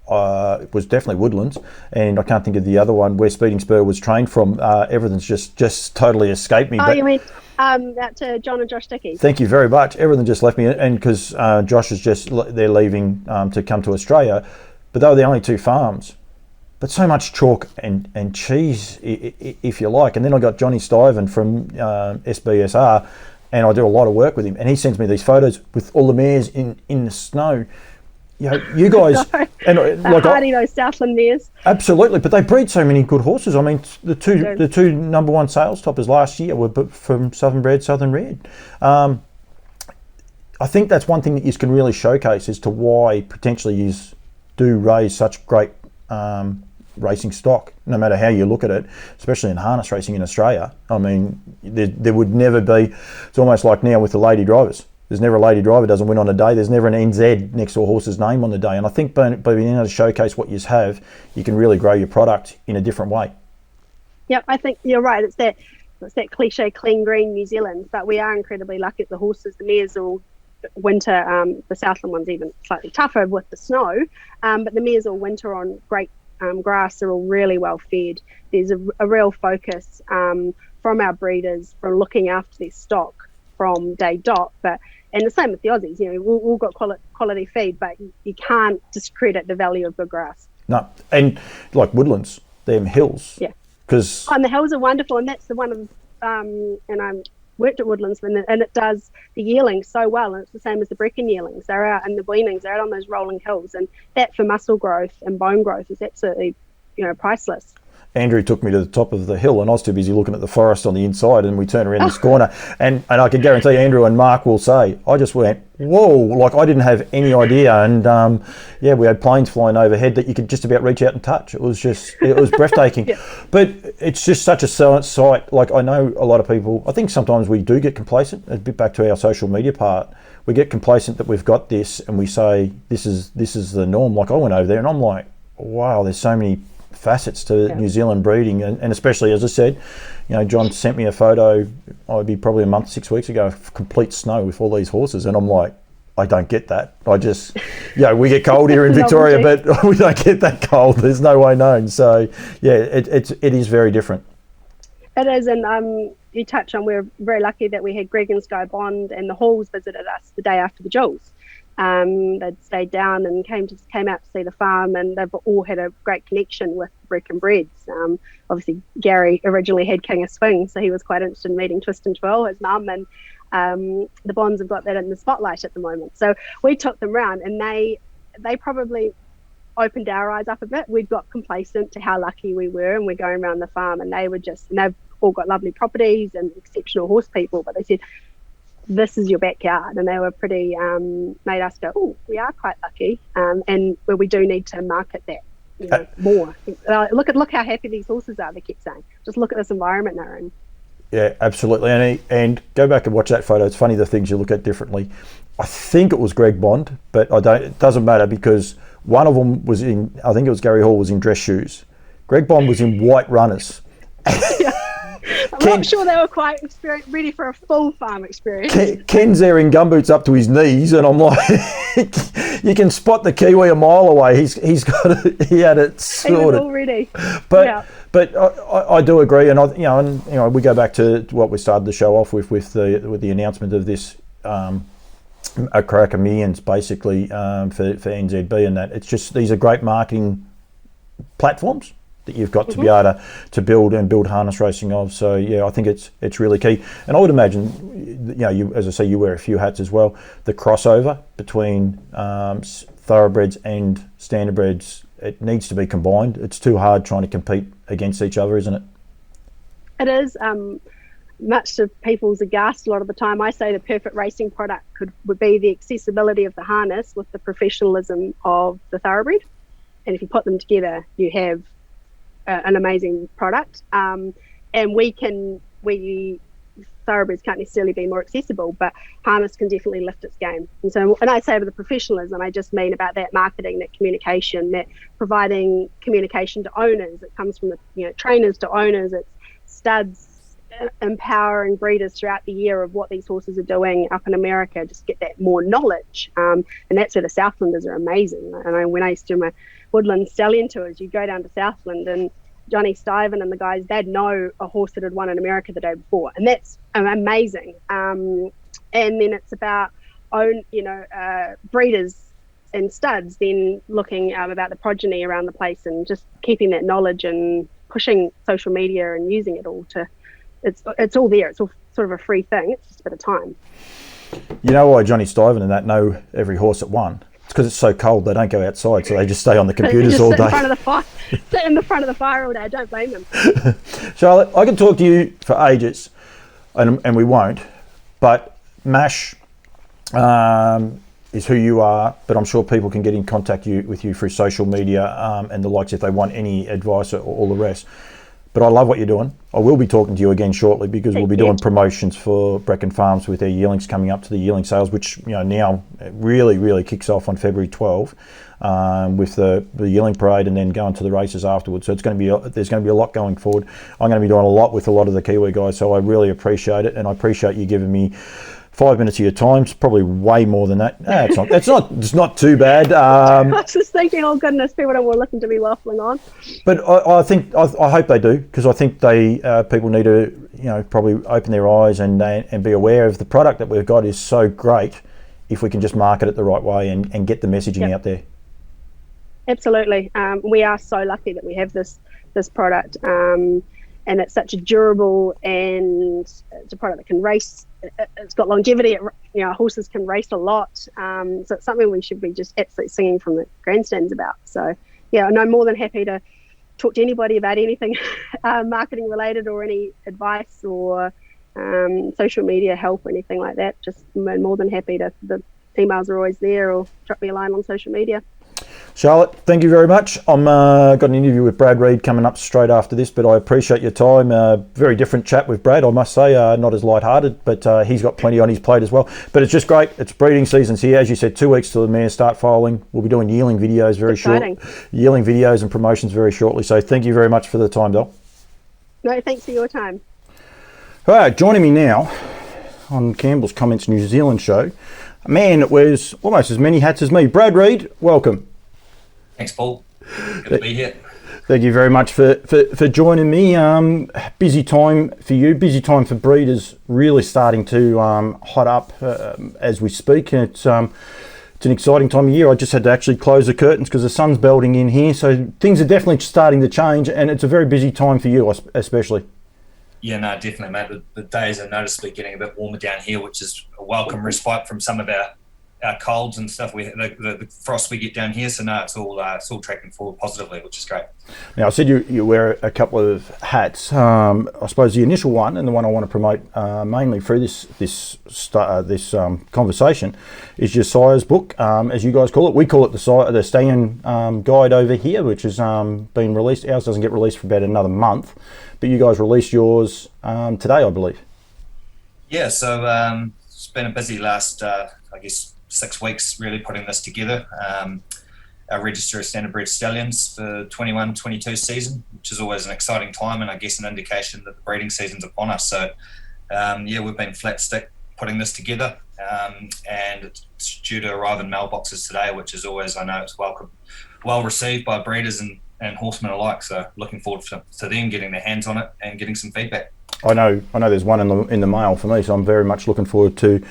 was definitely Woodlands, and I can't think of the other one where Speeding Spur was trained from. Everything's just totally escaped me. Oh, you mean out to John and Josh Dickey's? Thank you very much. Everything just left me, and because Josh is they're leaving to come to Australia, but they were the only 2 farms. But so much chalk and cheese, if you like. And then I got Johnny Stiven from SBSR, and I do a lot of work with him, and he sends me these photos with all the mares in the snow. You guys, and like hardy, those Southland mares. Absolutely, but they breed so many good horses. I mean, the two number 1 sales toppers last year were from Southern Bred, Southern Red. I think that's one thing that you can really showcase as to why potentially you do raise such great racing stock, no matter how you look at it, especially in harness racing in Australia. I mean, there would never be. It's almost like now with the lady drivers. There's never a lady driver doesn't win on a day. There's never an NZ next to a horse's name on the day. And I think by being able to showcase what you have, you can really grow your product in a different way. Yep, I think you're right. It's that cliche clean green New Zealand, but we are incredibly lucky at the horses. The mares all winter, the Southland one's even slightly tougher with the snow, but the mares all winter on great grass. They're all really well fed. There's a real focus from our breeders for looking after their stock from day dot, and the same with the Aussies. We've all got quality feed, but you can't discredit the value of good grass. No, and like Woodlands, them hills. Yeah. And the hills are wonderful, and that's the one of and I worked at Woodlands, and it does the yearlings so well, and it's the same as the Brecon yearlings. They're out, and the weanlings, they're out on those rolling hills, and that for muscle growth and bone growth is absolutely priceless. Andrew took me to the top of the hill, and I was too busy looking at the forest on the inside, and we turned around this corner, and I can guarantee Andrew and Mark will say, I just went, whoa, like I didn't have any idea. And we had planes flying overhead that you could just about reach out and touch. It was breathtaking. Yeah. But it's just such a sight. Like, I know a lot of people, I think sometimes we do get complacent, a bit back to our social media part. We get complacent that we've got this, and we say, this is the norm. Like, I went over there and I'm like, wow, there's so many facets to New Zealand breeding, and especially, as I said, John sent me a photo, I'd be probably a month, 6 weeks ago, of complete snow with all these horses, and I'm like, I don't get that. I just, we get cold here in Victoria, but we don't get that cold. There's no way known. So it is very different. It is, and you touch on, we're very lucky that we had Greg and Sky Bond and the Halls visited us the day after the Jules. They'd stayed down and came out to see the farm, and they've all had a great connection with Brecon Breds. Obviously, Gary originally had King of Swing, so he was quite interested in meeting Twist and Twirl, his mum, and the Bonds have got that in the spotlight at the moment. So we took them round, and they probably opened our eyes up a bit. We'd got complacent to how lucky we were, and we're going around the farm, and they've all got lovely properties and exceptional horse people, but they said, this is your backyard, and they were pretty made us go, oh, we are quite lucky, and where we do need to market that. more. Look how happy these horses are. They keep saying, just look at this environment they're in. Yeah, absolutely. And go back and watch that photo. It's funny the things you look at differently. I think it was Greg Bond, but it doesn't matter because one of them was in, I think it was Gary Hall, was in dress shoes. Greg Bond was in white runners. I'm not sure they were quite ready for a full farm experience. Ken's there in gumboots up to his knees, and I'm like, you can spot the Kiwi a mile away. He had it sorted already. But I do agree, and we go back to what we started the show off with the announcement of this a crack of millions basically for NZB, and that it's just these are great marketing platforms that you've got to be able to build harness racing of. So yeah, I think it's really key. And I would imagine, you, as I say, you wear a few hats as well. The crossover between thoroughbreds and standardbreds, it needs to be combined. It's too hard trying to compete against each other, isn't it? It is. Much to people's aghast a lot of the time, I say the perfect racing product would be the accessibility of the harness with the professionalism of the thoroughbred. And if you put them together, you have an amazing product. And thoroughbreds can't necessarily be more accessible, but harness can definitely lift its game. And so when I say with the professionalism, I just mean about that marketing, that communication, that providing communication to owners. It comes from the trainers to owners. It's studs empowering breeders throughout the year of what these horses are doing up in America, just get that more knowledge. And that's where the Southlanders are amazing. And when I used to do my woodland stallion tours, you go down to Southland and Johnny Stiven and the guys, they'd know a horse that had won in America the day before, and that's amazing. And then it's about breeders and studs then looking about the progeny around the place and just keeping that knowledge and pushing social media and using it all to. It's all there. It's all sort of a free thing. It's just a bit of time. You know why Johnny Stiven and that know every horse that won? It's because it's so cold they don't go outside, so they just stay on the computers all day. Sit in the front of the fire all day. I don't blame them. Charlotte, I can talk to you for ages, and we won't, but MASH is who you are, but I'm sure people can get in contact with you through social media and the likes if they want any advice or all the rest. But I love what you're doing. I will be talking to you again shortly because we'll be doing promotions for Brecon Farms with their yearlings coming up to the yearling sales, which now really kicks off on February 12 with the yearling parade and then going to the races afterwards. So there's going to be a lot going forward. I'm going to be doing a lot with a lot of the Kiwi guys, so I really appreciate it, and I appreciate you giving me 5 minutes of your time. It's probably way more than that. It's not too bad. I was just thinking, oh goodness, people don't want to listen to me waffling on. But I hope they do, because I think people need to probably open their eyes and be aware of the product that we've got is so great if we can just market it the right way and get the messaging out there. Absolutely. We are so lucky that we have this product, and it's such a durable, and it's a product that can race. It's got longevity. Horses can race a lot. So it's something we should be just absolutely singing from the grandstands about. So yeah, and I'm more than happy to talk to anybody about anything marketing related or any advice or social media help or anything like that. Just I'm more than happy to. The emails are always there, or drop me a line on social media. Charlotte, thank you very much. I'm got an interview with Brad Reed coming up straight after this, but I appreciate your time. Very different chat with Brad, I must say. Not as light-hearted, but he's got plenty on his plate as well. But it's just great. It's breeding season's here. As you said, 2 weeks till the mares start foaling. We'll be doing yearling videos very shortly. Yearling videos and promotions very shortly. So thank you very much for the time, Del. No, thanks for your time. All right, joining me now on Campbell's Comments New Zealand show, a man that wears almost as many hats as me. Brad Reed, welcome. Thanks, Paul. Good to be here. Thank you very much for joining me. Busy time for you, busy time for breeders, really starting to hot up as we speak. It's an exciting time of year. I just had to actually close the curtains because the sun's belting in here. So things are definitely starting to change, and it's a very busy time for you especially. Yeah, no, definitely, mate. The days are noticeably getting a bit warmer down here, which is a welcome respite from some of our our colds and stuff, the frost we get down here. So no, it's all tracking forward positively, which is great. Now, I said you wear a couple of hats. I suppose the initial one, and the one I want to promote mainly through this conversation, is your sire's book, as you guys call it. We call it the Stallion Guide over here, which has been released. Ours doesn't get released for about another month, but you guys released yours today, I believe. Yeah, so it's been a busy last, 6 weeks really putting this together. Our register of standardbred stallions for 21-22 season, which is always an exciting time, and I guess an indication that the breeding season's upon us. So we've been flat stick putting this together, and it's due to arrive in mailboxes today, which is always, I know, it's well received by breeders and horsemen alike. So looking forward to them getting their hands on it and getting some feedback. I know there's one in the mail for me, so I'm very much looking forward to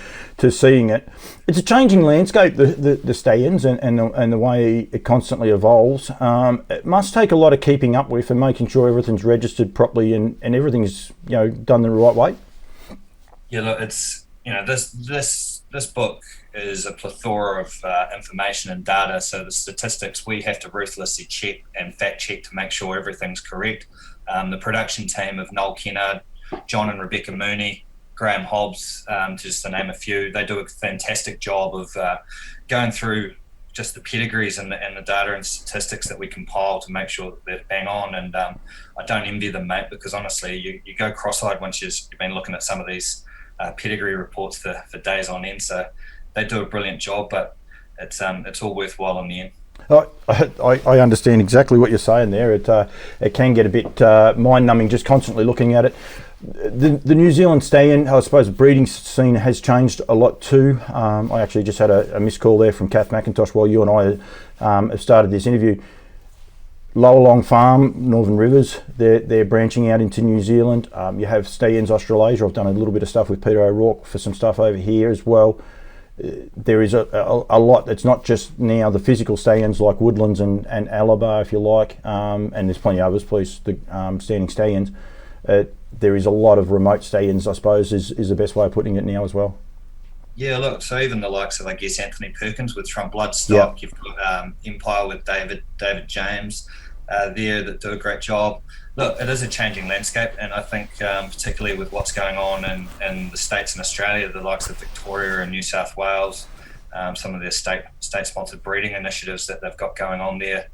seeing it. It's a changing landscape, the stallions, and the way it constantly evolves. It must take a lot of keeping up with and making sure everything's registered properly and everything's done the right way. Yeah, look, it's this book is a plethora of information and data. So the statistics we have to ruthlessly check and fact check to make sure everything's correct. The production team of Noel Kennard, John and Rebecca Mooney, Graham Hobbs, just to name a few, they do a fantastic job of going through just the pedigrees and the data and statistics that we compile to make sure that they're bang on. And I don't envy them, mate, because honestly, you go cross-eyed once you've been looking at some of these pedigree reports for days on end. So they do a brilliant job, but it's all worthwhile in the end. I understand exactly what you're saying there. It can get a bit mind-numbing just constantly looking at it. The New Zealand stallion, I suppose the breeding scene has changed a lot too. I actually just had a missed call there from Kath McIntosh while you and I have started this interview. Lower Long Farm, Northern Rivers, they're branching out into New Zealand. You have Stallions Australasia. I've done a little bit of stuff with Peter O'Rourke for some stuff over here as well. There is a lot. It's not just now the physical stallions like Woodlands and Alabar, if you like, and there's plenty of others, please, the standing stallions. There is a lot of remote stallions, I suppose, is the best way of putting it now as well. Yeah, look, so even the likes of, I guess, Anthony Perkins with Trump Bloodstock, yep. You've got Empire with David James there that do a great job. Look, it is a changing landscape, and I think particularly with what's going on in the states in Australia, the likes of Victoria and New South Wales, some of their state-sponsored breeding initiatives that they've got going on there,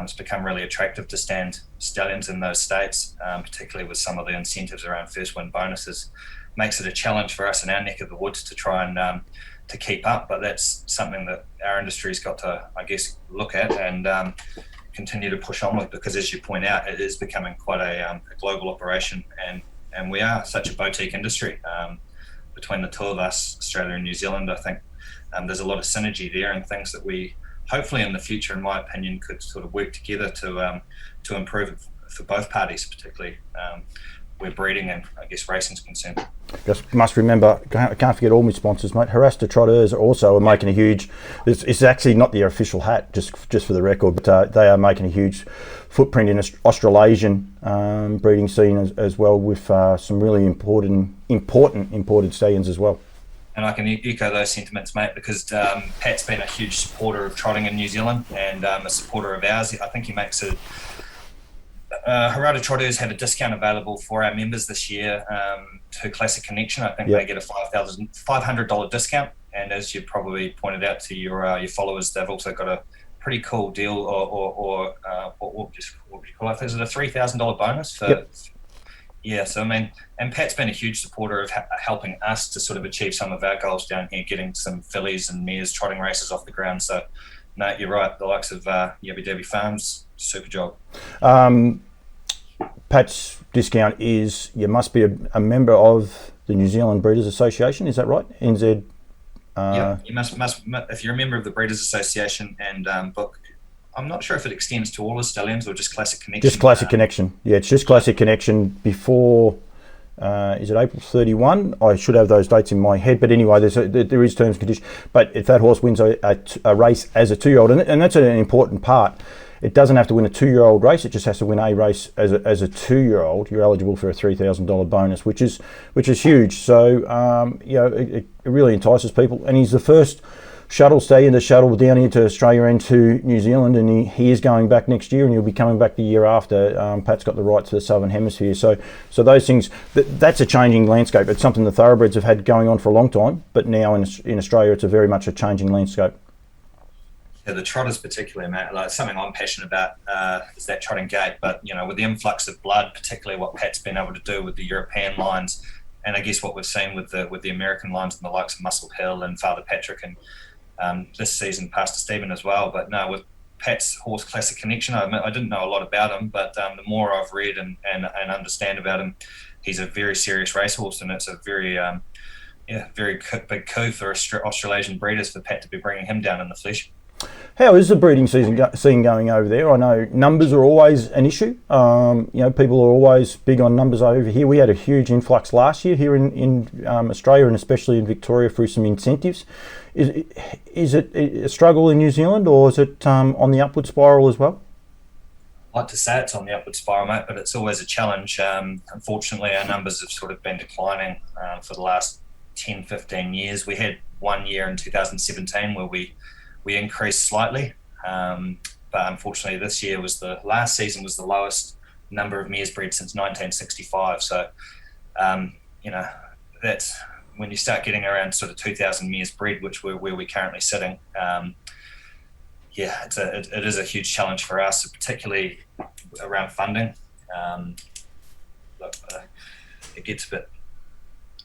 it's become really attractive to stand stallions in those states, particularly with some of the incentives around first win bonuses. Makes it a challenge for us in our neck of the woods to try and to keep up, but that's something that our industry's got to, I guess, look at and continue to push on with, because as you point out, it is becoming quite a global operation, and we are such a boutique industry. Between the two of us, Australia and New Zealand, I think there's a lot of synergy there and things that we hopefully in the future, in my opinion, could sort of work together to improve it for both parties, particularly where breeding and I guess racing is concerned. Just must remember, can't forget all my sponsors, mate. Harasta Trotters also are making a huge. It's actually not their official hat, just for the record, but they are making a huge footprint in Australasian breeding scene as well, with some really important imported stallions as well. And I can echo those sentiments, mate, because Pat's been a huge supporter of trotting in New Zealand and a supporter of ours. I think he makes a. Harada Trotters had a discount available for our members this year to Classic Connection. I think they get a $500 discount, and as you probably pointed out to your followers, they've also got a pretty cool deal, or what do you call it? Is it a $3,000 bonus for? Yep. Yeah, so I mean, and Pat's been a huge supporter of helping us to sort of achieve some of our goals down here, getting some fillies and mares trotting races off the ground. So, no, you're right. The likes of Yabby Dabby Farms, super job. Pat's discount is you must be a member of the New Zealand Breeders Association. Is that right? NZ. Yeah, you must if you're a member of the Breeders Association and book. I'm not sure if it extends to all the stallions or just Classic Connection. Just Classic Connection. Yeah, it's just Classic Connection before. Is it April 31? I should have those dates in my head. But anyway, there is terms and conditions. But if that horse wins a race as a 2-year-old, and that's an important part, it doesn't have to win a 2-year-old race. It just has to win a race as a 2-year-old. You're eligible for a $3,000 bonus, which is huge. So it really entices people. And he's the first shuttle stallion to shuttle down here to Australia and to New Zealand, and he is going back next year, and he'll be coming back the year after. Pat's got the right to the Southern Hemisphere, so those things, that's a changing landscape. It's something the thoroughbreds have had going on for a long time, but now in Australia it's a very much a changing landscape. Yeah, the trotters particularly, Matt, like something I'm passionate about is that trotting gate, but with the influx of blood, particularly what Pat's been able to do with the European lines, and I guess what we've seen with the American lines and the likes of Muscle Hill and Father Patrick, and this season Pastor Stephen as well. But no, with Pat's Horse Classic Connection, I didn't know a lot about him, but the more I've read and understand about him, he's a very serious racehorse, and it's a very very big coup for Australasian breeders for Pat to be bringing him down in the flesh. How is the breeding scene going over there? I know numbers are always an issue. People are always big on numbers over here. We had a huge influx last year here in Australia, and especially in Victoria, through some incentives. Is it a struggle in New Zealand, or is it on the upward spiral as well? I'd like to say it's on the upward spiral, mate, but it's always a challenge. Unfortunately, our numbers have sort of been declining for the last 10, 15 years. We had 1 year in 2017 where we increased slightly, but unfortunately this year last season was the lowest number of mares bred since 1965. So that's when you start getting around sort of 2,000 mares bred, which where we're currently sitting. It is a huge challenge for us, particularly around funding. It gets a bit.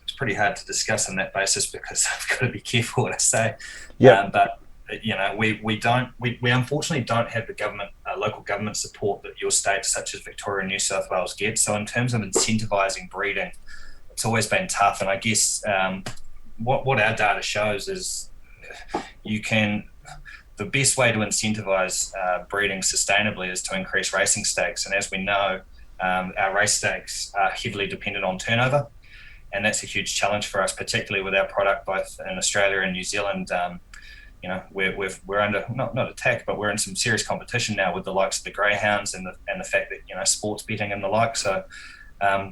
It's pretty hard to discuss on that basis because I've got to be careful what I say. Yeah. But we unfortunately don't have the government, local government support that your states such as Victoria and New South Wales get. So in terms of incentivising breeding, it's always been tough. And I guess what our data shows is the best way to incentivise breeding sustainably is to increase racing stakes. And as we know, our race stakes are heavily dependent on turnover. And that's a huge challenge for us, particularly with our product both in Australia and New Zealand. We're under not attack, but we're in some serious competition now with the likes of the greyhounds and the fact that sports betting and the like. So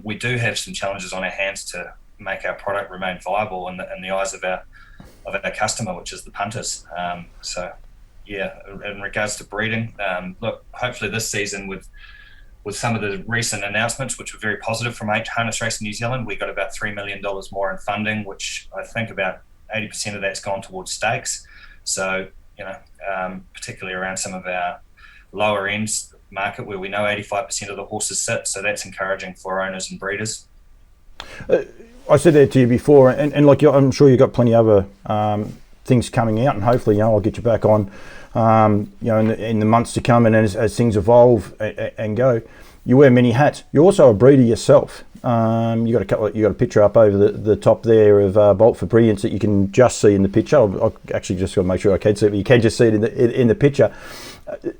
we do have some challenges on our hands to make our product remain viable in the eyes of our customer, which is the punters. In regards to breeding, look, hopefully this season with some of the recent announcements, which were very positive from Harness Racing New Zealand, we got about $3 million more in funding, which I think about 80% of that's gone towards stakes. So, particularly around some of our lower ends market where we know 85% of the horses sit. So that's encouraging for owners and breeders. I said that to you before, and like I'm sure you've got plenty of other things coming out, and hopefully, I'll get you back on, in the months to come, and as things evolve and go. You wear many hats. You're also a breeder yourself. You got a picture up over the top there of Bolt for Brilliance that you can just see in the picture. I'll actually just got to make sure I can see it, but you can just see it in the picture.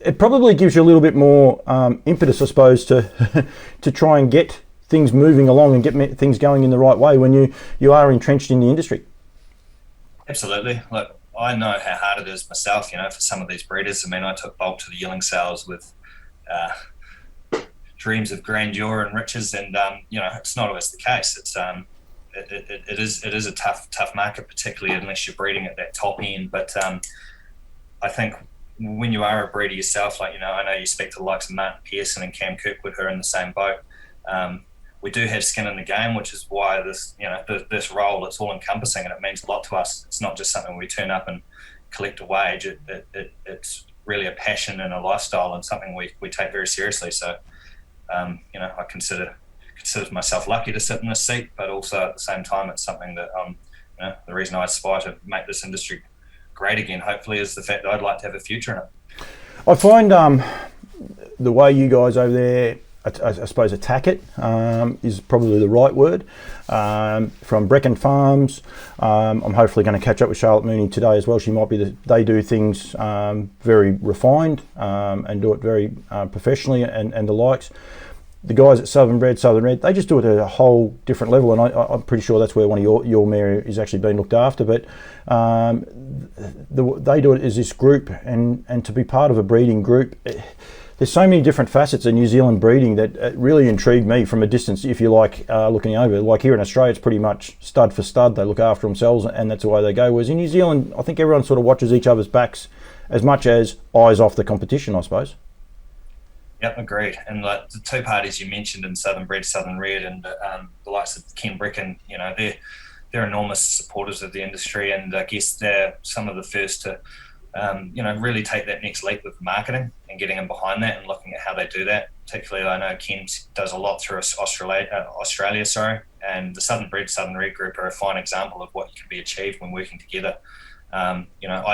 It probably gives you a little bit more impetus, I suppose, to try and get things moving along and get things going in the right way when you are entrenched in the industry. Absolutely. Look, I know how hard it is myself. For some of these breeders. I mean, I took Bolt to the yearling sales with dreams of grandeur and riches, and it's not always the case. It's it is a tough market, particularly unless you're breeding at that top end. But I think when you are a breeder yourself, I know you speak to the likes of Martin Pearson and Cam Kirkwood, who are in the same boat. We do have skin in the game, which is why this this role, it's all encompassing, and it means a lot to us. It's not just something we turn up and collect a wage. It's really a passion and a lifestyle, and something we take very seriously. So. I consider myself lucky to sit in this seat, but also at the same time, it's something that the reason I aspire to make this industry great again, hopefully, is the fact that I'd like to have a future in it. I find the way you guys over there, I suppose, attack it is probably the right word. From Brecon Farms, I'm hopefully going to catch up with Charlotte Mooney today as well. She might be they do things very refined and do it very professionally and the likes. the guys at Southern Red, they just do it at a whole different level, and I'm pretty sure that's where one of your mare is actually being looked after. But they do it as this group, and to be part of a breeding group, there's so many different facets of New Zealand breeding that really intrigued me from a distance, if you like, looking over. Like here in Australia, it's pretty much stud for stud. They look after themselves, and that's the way they go. Whereas in New Zealand, I think everyone sort of watches each other's backs as much as eyes off the competition, I suppose. Yep, agreed. And like the two parties you mentioned in Southern Bred, Southern Red, and the likes of Ken Bricken, they're enormous supporters of the industry, and I guess they're some of the first to, really take that next leap with marketing and getting them behind that and looking at how they do that. Particularly, I know Ken does a lot through Australia, and the Southern Bred, Southern Red group are a fine example of what can be achieved when working together. I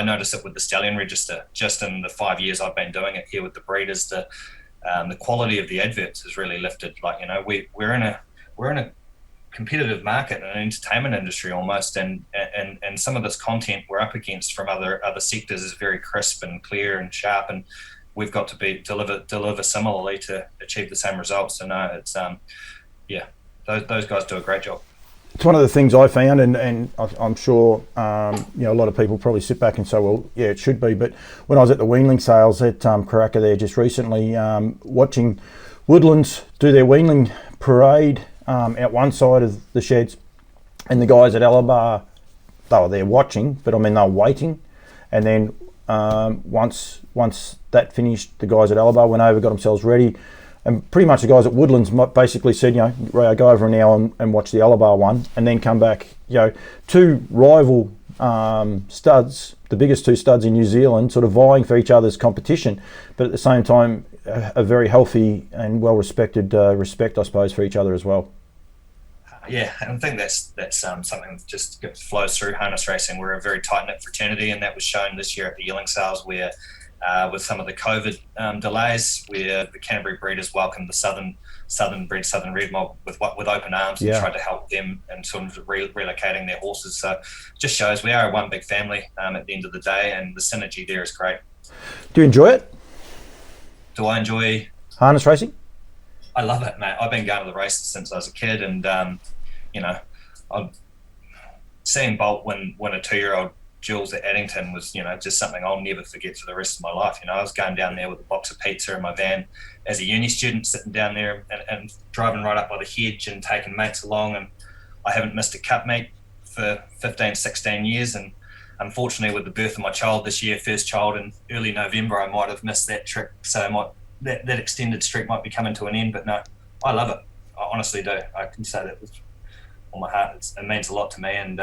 noticed it with the Stallion Register. Just in the 5 years I've been doing it here with the breeders, the quality of the adverts has really lifted. Like, we're in a competitive market and an entertainment industry almost, and some of this content we're up against from other sectors is very crisp and clear and sharp, and we've got to deliver similarly to achieve the same results. So no, it's those guys do a great job. It's one of the things I found, and I'm sure a lot of people probably sit back and say, well, yeah, it should be. But when I was at the weanling sales at Karaka there just recently, watching Woodlands do their weanling parade out one side of the sheds, and the guys at Alabar, they were there watching, but I mean they were waiting. And then once that finished, the guys at Alabar went over, got themselves ready. And pretty much the guys at Woodlands basically said, Ray, go over now and watch the Alabar one, and then come back. Two rival studs, the biggest two studs in New Zealand, sort of vying for each other's competition, but at the same time, a very healthy and well-respected respect, I suppose, for each other as well. Yeah, and I think that's something that just flows through harness racing. We're a very tight-knit fraternity, and that was shown this year at the yearling sales, where with some of the COVID delays, where the Canterbury breeders welcomed the Southern Bred, Southern Red mob with open arms and tried to help them and sort of relocating their horses. So it just shows we are one big family at the end of the day, and the synergy there is great. Do you enjoy it? Do I enjoy harness racing? I love it, mate. I've been going to the races since I was a kid, and I'm seeing Bolt win a 2-year-old Jules at Addington was, just something I'll never forget for the rest of my life. I was going down there with a box of pizza in my van as a uni student, sitting down there and driving right up by the hedge and taking mates along, and I haven't missed a cup meet for 15, 16 years, and unfortunately with the birth of my child this year, first child in early November, I might have missed that trick, so that extended streak might be coming to an end. But no, I love it. I honestly do. I can say that with all my heart. It means a lot to me, and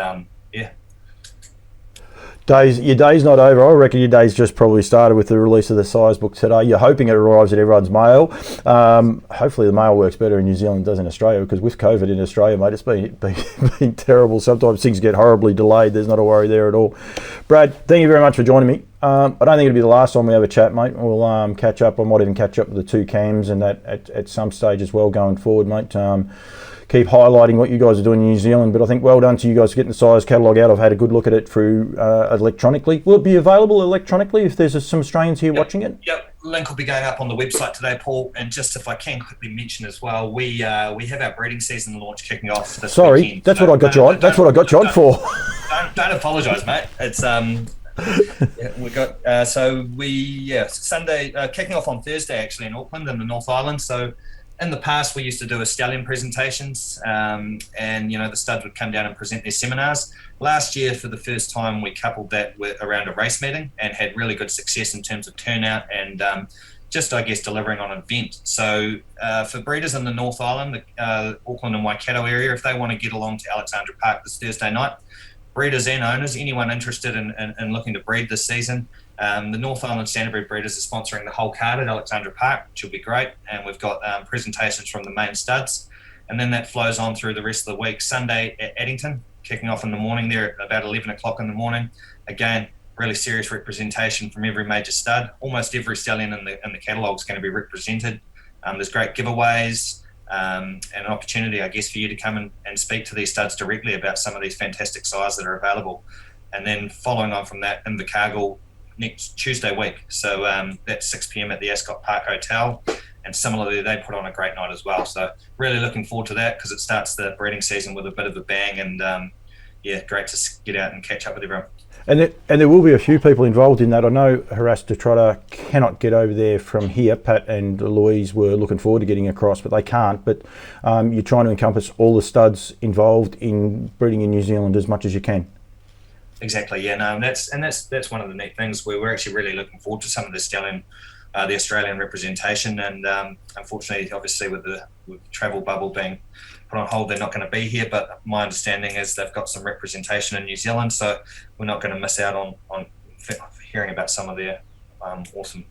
Your day's not over. I reckon your day's just probably started with the release of the size book today. You're hoping it arrives at everyone's mail. Hopefully the mail works better in New Zealand than it does in Australia, because with COVID in Australia, mate, it's been terrible. Sometimes things get horribly delayed. There's not a worry there at all. Brad, thank you very much for joining me. I don't think it'll be the last time we have a chat, mate. We'll catch up. I might even catch up with the two cams and that at some stage as well going forward, mate. Keep highlighting what you guys are doing in New Zealand, but I think well done to you guys for getting the size catalogue out. I've had a good look at it through electronically. Will it be available electronically if there's some Australians here watching it? Yep, link will be going up on the website today, Paul. And just if I can quickly mention as well, we have our breeding season launch kicking off this weekend. That's what I got you on. That's what I got you on for. Don't apologise, mate. It's we got Sunday kicking off on Thursday actually in Auckland in the North Island. So in the past we used to do a stallion presentations, and the studs would come down and present their seminars. Last year, for the first time, we coupled that with around a race meeting and had really good success in terms of turnout and just, I guess, delivering on an event. So for breeders in the North Island, the Auckland and Waikato area, if they want to get along to Alexandra Park this Thursday night, breeders and owners, anyone interested in looking to breed this season, the North Island Standardbred Breeders are sponsoring the whole card at Alexandra Park, which will be great. And we've got presentations from the main studs. And then that flows on through the rest of the week. Sunday at Addington, kicking off in the morning there at about 11 o'clock in the morning. Again, really serious representation from every major stud. Almost every stallion in the catalogue is going to be represented. There's great giveaways and an opportunity, I guess, for you to come and speak to these studs directly about some of these fantastic sires that are available. And then following on from that, Invercargill next Tuesday week. So that's 6 p.m. at the Ascot Park Hotel. and similarly, they put on a great night as well. So really looking forward to that because it starts the breeding season with a bit of a bang, and great to get out and catch up with everyone. And there will be a few people involved in that. I know Harasta Trotter cannot get over there from here. Pat and Louise were looking forward to getting across, but they can't. But you're trying to encompass all the studs involved in breeding in New Zealand as much as you can. Exactly, yeah, no, and that's one of the neat things where we're actually really looking forward to some of the stallion, the Australian representation, and unfortunately, obviously, with the travel bubble being put on hold, they're not going to be here. But my understanding is they've got some representation in New Zealand, so we're not going to miss out on hearing about some of their awesome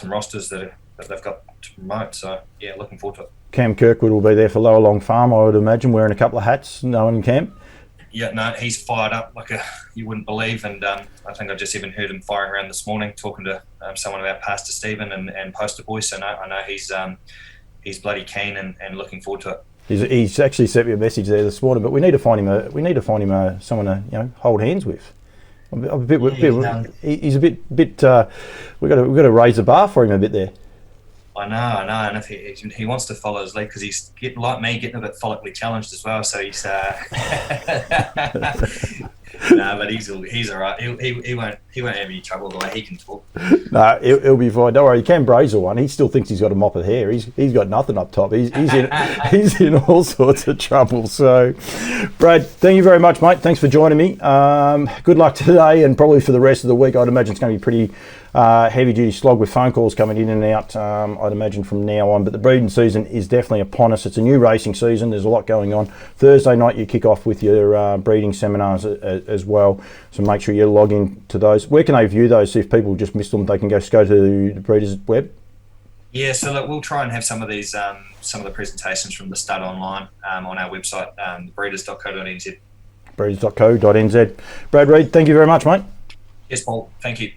rosters that they've got to promote. So yeah, looking forward to it. Cam Kirkwood will be there for Lower Long Farm, I would imagine, wearing a couple of hats, knowing Cam. Yeah, no, he's fired up like you wouldn't believe, and I think I just even heard him firing around this morning, talking to someone about Pastor Stephen and Poster Boy. So I know he's bloody keen and looking forward to it. He's actually sent me a message there this morning, but we need to find him someone to hold hands with. He's a bit. We've got to raise the bar for him a bit there. I know, and if he wants to follow his lead, because he's like me, getting a bit follically challenged as well. So he's no, but he's all right. He won't have any trouble the way he can talk. No, he'll be fine. Don't worry. Cam Brazel one. He still thinks he's got a mop of hair. He's got nothing up top. He's in all sorts of trouble. So, Brad, thank you very much, mate. Thanks for joining me. Good luck today, and probably for the rest of the week. I'd imagine it's going to be pretty heavy duty slog with phone calls coming in and out. I'd imagine from now on. But the breeding season is definitely upon us. It's a new racing season. There's a lot going on. Thursday night you kick off with your breeding seminars as well. So make sure you log in to those. Where can they view those? If people just missed them, they can go to the Breeders' web. Yeah, so look, we'll try and have some of these, some of the presentations from the stud online on our website, breeders.co.nz. Breeders.co.nz. Brad Reid, thank you very much, mate. Yes, Paul. Thank you.